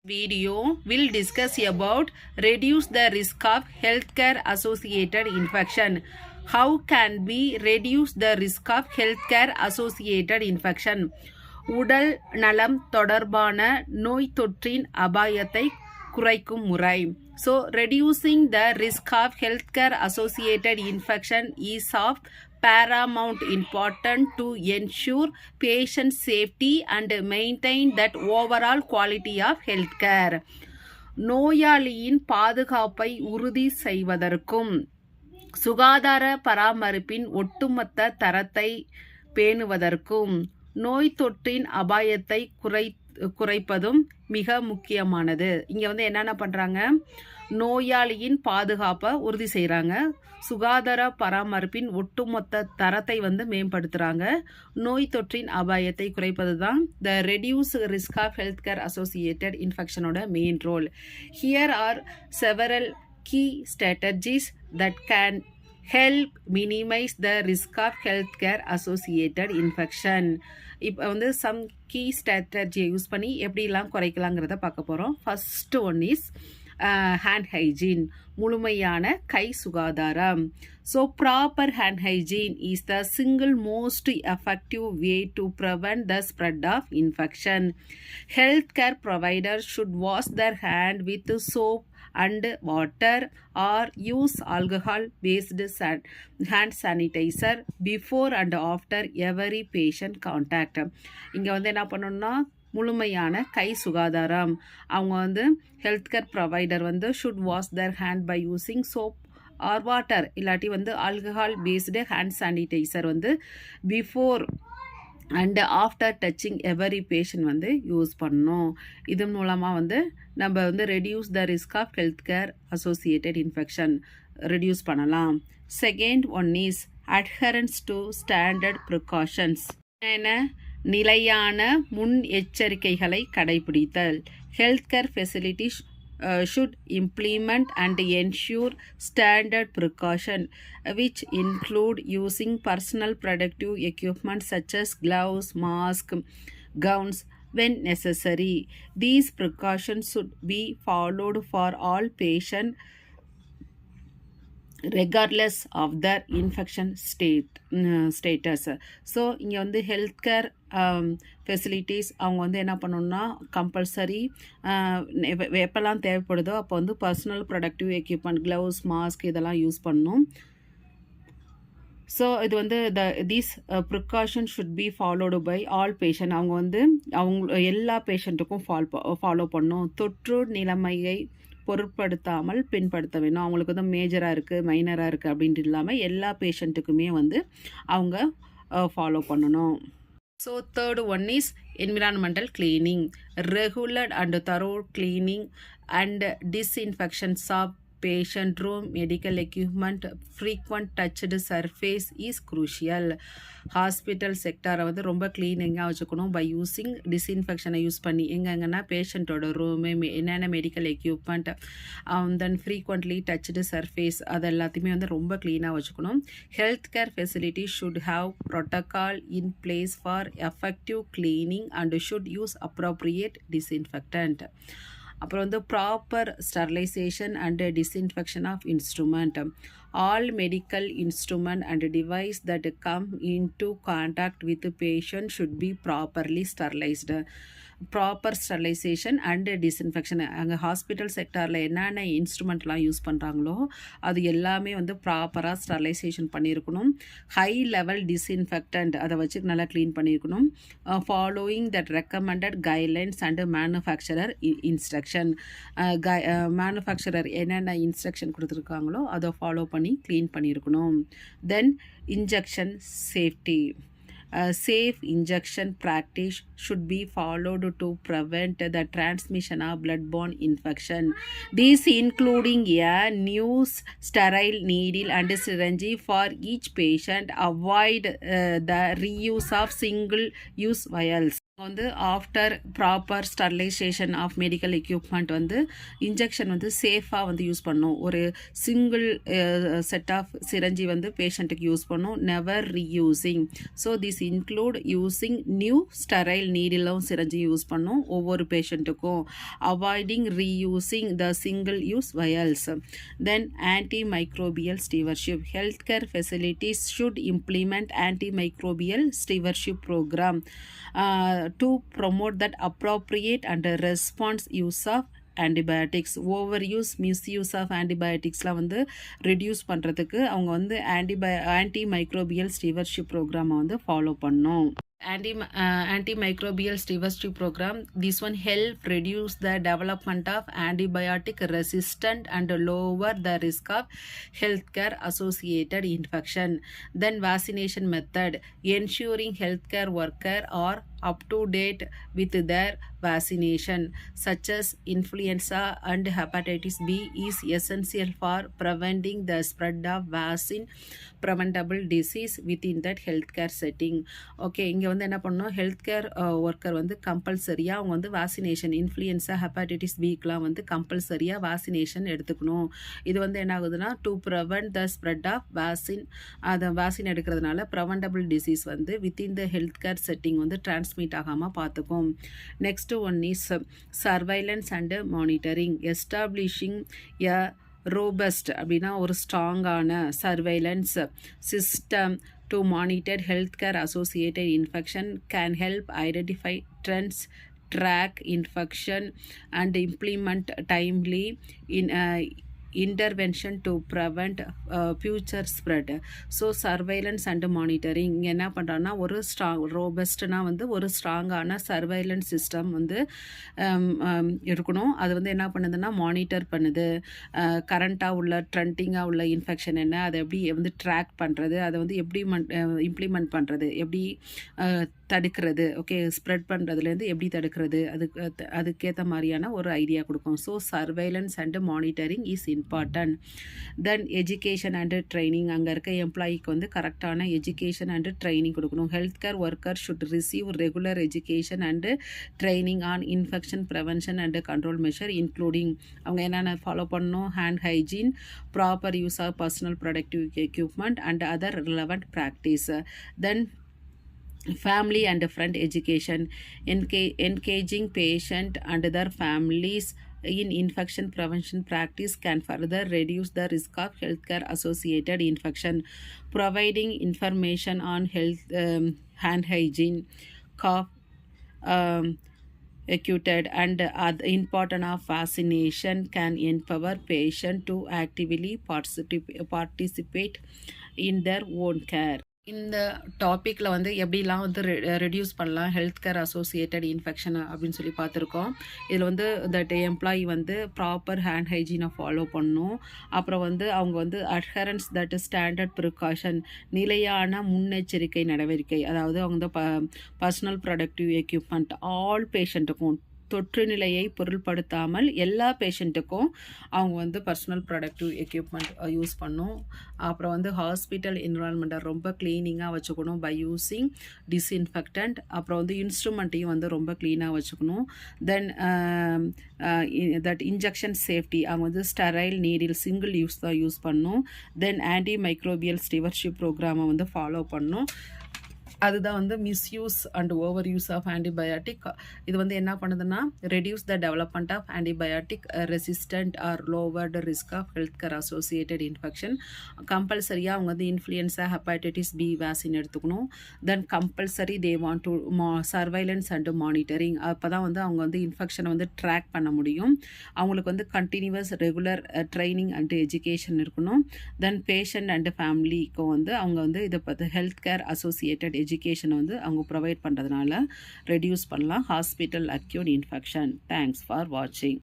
Video will discuss about reduce the risk of healthcare associated infection. How can we reduce the risk of healthcare associated infection? உடல் நலம் தொடர்பான நோய் தொற்றின் அபாயத்தை குறைக்கும் முறை. So, reducing the risk of healthcare associated infection is of paramount importance to ensure patient safety and maintain that overall quality of healthcare. நோயாளியின் பாதுகாப்பை உறுதி செய்வதற்கும் சுகாதார பராமரிப்பின் ஒட்டுமொத்த தரத்தை பேணுவதற்கும் நோய் தொற்றின் அபாயத்தை குறைப்பதும் மிக முக்கியமானது. இங்கே வந்து என்னென்ன பண்ணுறாங்க, நோயாளியின் பாதுகாப்பை உறுதி செய்கிறாங்க, சுகாதார பராமரிப்பின் ஒட்டுமொத்த தரத்தை வந்து மேம்படுத்துகிறாங்க, நோய் தொற்றின் அபாயத்தை குறைப்பது தான் the reduce risk of health care associated இன்ஃபெக்ஷனோட main role. Here are several key strategies that can help minimize the risk of healthcare associated infection. இப்போ வந்து some key strategy யூஸ் பண்ணி எப்படிலாம் குறைக்கலாங்கிறத பார்க்க போகிறோம். First one is hand hygiene, முழுமையான கை சுகாதாரம். So proper hand hygiene is the single most effective way to prevent the spread of infection. Healthcare providers should wash their hand with soap and water or use alcohol based hand sanitizer before and after every patient contact. இங்கே வந்து என்ன பண்ணணும்னா முழுமையான கை சுகாதாரம். அவங்க வந்து health care provider வந்து should wash their hand by using soap or water, இல்லாட்டி வந்து ஆல்கஹால் பேஸ்டு ஹேண்ட் சானிடைசர் வந்து before and after touching every patient வந்து யூஸ் பண்ணணும். இது மூலமாக வந்து நம்ம வந்து reduce the risk of health care associated infection reduce பண்ணலாம். Second one is adherence to standard precautions. என்ன, நிலையான முன் எச்சரிக்கைகளை கடைபிடித்தல். Health care facilities should implement and ensure standard precaution which include using personal protective equipment such as gloves, masks, gowns when necessary. These precautions should be followed for all patients regardless of their infection status. So இங்கே வந்து health care facilities அவங்க வந்து என்ன பண்ணணும்னா compulsory எப்போல்லாம் தேவைப்படுதோ அப்போ வந்து personal productive equipment, gloves, mask இதெல்லாம் யூஸ் பண்ணணும். ஸோ இது வந்து these precaution should be followed by all patient. அவங்க வந்து எல்லா பேஷண்ட்டுக்கும் ஃபாலோ பண்ணணும். தொற்று நிலைமையை பொருட்படுத்தாமல் பின்படுத்த வேணும். அவங்களுக்கு வந்து மேஜராக இருக்குது, மைனராக இருக்குது அப்படின்ட்டு இல்லாமல் எல்லா பேஷண்ட்டுக்குமே வந்து அவங்க ஃபாலோ பண்ணணும். So third one is environmental cleaning. Regular and thorough cleaning and disinfections of patient room, medical equipment, frequent touched surface is crucial. Hospital செக்டாரை வந்து ரொம்ப க்ளீனிங்காக வச்சுக்கணும் பை யூஸிங் டிஸ்இன்ஃபெக்ஷனை யூஸ் பண்ணி. எங்கெங்கன்னா பேஷண்ட்டோட ரூமு, என்னென்ன medical equipment, then frequently touched surface, அது எல்லாத்தையுமே வந்து ரொம்ப க்ளீனாக வச்சுக்கணும். Health care facility should have protocol in place for effective cleaning and should use appropriate disinfectant. அப்புறம் வந்து proper sterilisation and disinfection of instrument. All medical instrument and device that come into contact with patient should be properly sterilised. Proper sterilisation and disinfection. அங்கே hospital செக்டாரில் என்னென்ன இன்ஸ்ட்ருமெண்ட்லாம் use பண்ணுறாங்களோ அது எல்லாமே வந்து ப்ராப்பராக ஸ்டெரிலைசேஷன் பண்ணியிருக்கணும். ஹை லெவல் டிஸ்இன்ஃபெக்டன்ட் அதை வச்சு நல்லா க்ளீன் பண்ணியிருக்கணும். Following that recommended guidelines and manufacturer instruction. Manufacturer என்னென்ன இன்ஸ்ட்ரக்ஷன் கொடுத்துருக்காங்களோ அதை ஃபாலோ பண்ணி க்ளீன் பண்ணியிருக்கணும். Then injection safety. Safe injection practice should be followed to prevent the transmission of bloodborne infection. These including a new sterile needle and syringe for each patient. Avoid the reuse of single-use vials. வந்து after proper sterilisation of medical equipment வந்து injection வந்து சேஃபாக வந்து use பண்ணும். ஒரு single set of syringe வந்து பேஷண்ட்டுக்கு use பண்ணும். Never reusing. So this include using new sterile நீடிலும் சிரஞ்சி யூஸ் பண்ணும் ஒவ்வொரு பேஷண்ட்டுக்கும். Avoiding reusing the single use vials. Then antimicrobial stewardship. Healthcare facilities should implement antimicrobial stewardship program to promote that appropriate and response use of antibiotics. Overuse misuse of ஆன்டிபயோட்டிக்ஸ்லாம் வந்து reduce பண்ணுறதுக்கு அவங்க வந்து antimicrobial stewardship ப்ரோக்ராமை வந்து follow பண்ணோம். Antimicrobial stewardship program, this one help reduce the development of antibiotic resistant and lower the risk of healthcare associated infection. Then vaccination method, ensuring healthcare worker are up to date with their vaccination such as influenza and hepatitis B is essential for preventing the spread of vaccine preventable disease within that healthcare setting. Okay, இங்கே வந்து என்ன பண்ணணும், healthcare worker வந்து கம்பல்சரியாக அவங்க வந்து vaccination influenza hepatitis பிக்கெலாம் வந்து கம்பல்சரியாக வேக்சினேஷன் எடுத்துக்கணும். இது வந்து என்ன ஆகுதுன்னா to prevent the spread of அதை வேக்சின் எடுக்கிறதுனால ப்ரிவெண்டபிள் டிசீஸ் வந்து வித்தின் த ஹெல்த்கேர் செட்டிங் வந்து டிரான்ஸ்மிட் ஆகாமல் பார்த்துக்கும். Next one is surveillance and monitoring. Establishing a robust அப்படின்னா ஒரு ஸ்ட்ராங்கான surveillance system to monitor healthcare associated infection can help identify trends, track infection and implement timely intervention to prevent future spread. So surveillance and monitoring இங்கே என்ன பண்ணுறாங்கன்னா ஒரு ரோபஸ்ட்னா வந்து ஒரு ஸ்ட்ராங்கான சர்வைலன்ஸ் சிஸ்டம் வந்து இருக்கணும். அது வந்து என்ன பண்ணுதுன்னா மானிட்டர் பண்ணுது. கரண்ட்டாக உள்ள ட்ரெண்டிங்காக உள்ள இன்ஃபெக்ஷன் என்ன, அதை எப்படி வந்து ட்ராக் பண்ணுறது, அதை வந்து எப்படி இம்ப்ளிமெண்ட் பண்ணுறது, எப்படி தடுக்கிறது, ஓகே ஸ்ப்ரெட் பண்ணுறதுலேருந்து எப்படி தடுக்கிறது, அதுக்கேற்ற மாதிரியான ஒரு ஐடியா கொடுக்கும். So surveillance and monitoring is important. Then education and training. அங்கே இருக்க எம்ப்ளாயிக்கு வந்து கரெக்டான எஜுகேஷன் அண்டு ட்ரைனிங் கொடுக்கணும். Health care worker should receive regular education and training on infection prevention and control measure including அவங்க என்னென்ன ஃபாலோ பண்ணணும், hand hygiene, proper use of personal productive equipment and other relevant practice. Then family and friend education, engaging patient and their families in infection prevention practice can further reduce the risk of healthcare associated infection. Providing information on health, hand hygiene, cough acute and the importance of vaccination can empower patient to actively participate in their own care. இந்த டாப்பிக்கில் வந்து எப்படிலாம் வந்து reduce பண்ணலாம் health care associated infection அப்படின்னு சொல்லி பார்த்துருக்கோம். இதில் வந்து தட் எம்ப்ளாயி வந்து ப்ராப்பர் ஹேண்ட் ஹைஜீனை ஃபாலோ பண்ணணும். அப்புறம் வந்து அவங்க வந்து அட்ஹரன்ஸ் தட் ஸ்டாண்டர்ட் ப்ரிகாஷன் நிலையான முன்னெச்சரிக்கை நடவடிக்கை, அதாவது அவங்க வந்து பர்சனல் ப்ரொடக்டிவ் எக்யூப்மெண்ட் ஆல் பேஷண்ட்டுக்கும் தொற்று நிலையை பொருள்படுத்தாமல் எல்லா பேஷண்ட்டுக்கும் அவங்க வந்து பர்சனல் ப்ரொடக்டிவ் எக்யூப்மெண்ட் யூஸ் பண்ணும். அப்புறம் வந்து ஹாஸ்பிட்டல் என்விரான்மெண்ட்டை ரொம்ப க்ளீனிங்காக வச்சுக்கணும் பை யூஸிங் டிஸ்இன்ஃபெக்டன்ட். அப்புறம் வந்து இன்ஸ்ட்ருமெண்ட்டையும் வந்து ரொம்ப க்ளீனாக வச்சுக்கணும். தென் தட் இன்ஜெக்ஷன் சேஃப்டி, அவங்க வந்து ஸ்டெரைல் நீடில் சிங்கிள் யூஸ் தான் யூஸ் பண்ணும். தென் antimicrobial stewardship ப்ரோக்ராமை வந்து ஃபாலோ பண்ணும். அதுதான் வந்து misuse and over use of antibiotic. இது வந்து என்ன பண்ணுதுன்னா reduce the development of antibiotic resistant or lowered risk of health care associated infection. கம்பல்சரியாக அவங்க வந்து இன்ஃப்ளூயன்ஸா ஹெப்பாட்டிட்டிஸ் பி வேக்சின் எடுத்துக்கணும். Then compulsory they want to surveillance and monitoring. அப்போ தான் வந்து அவங்க வந்து இன்ஃபெக்ஷனை வந்து ட்ராக் பண்ண முடியும். அவங்களுக்கு வந்து continuous regular training and education இருக்கணும். தென் பேஷண்ட் அண்ட் ஃபேமிலிக்கும் வந்து அவங்க வந்து இதை பார்த்து ஹெல்த் கேர் அசோசியேட்டட் எஜுகேஷனை வந்து அவங்க ப்ரொவைட் பண்ணுறதுனால ரெடியூஸ் பண்ணலாம் hospital acute infection. Thanks for வாட்சிங்.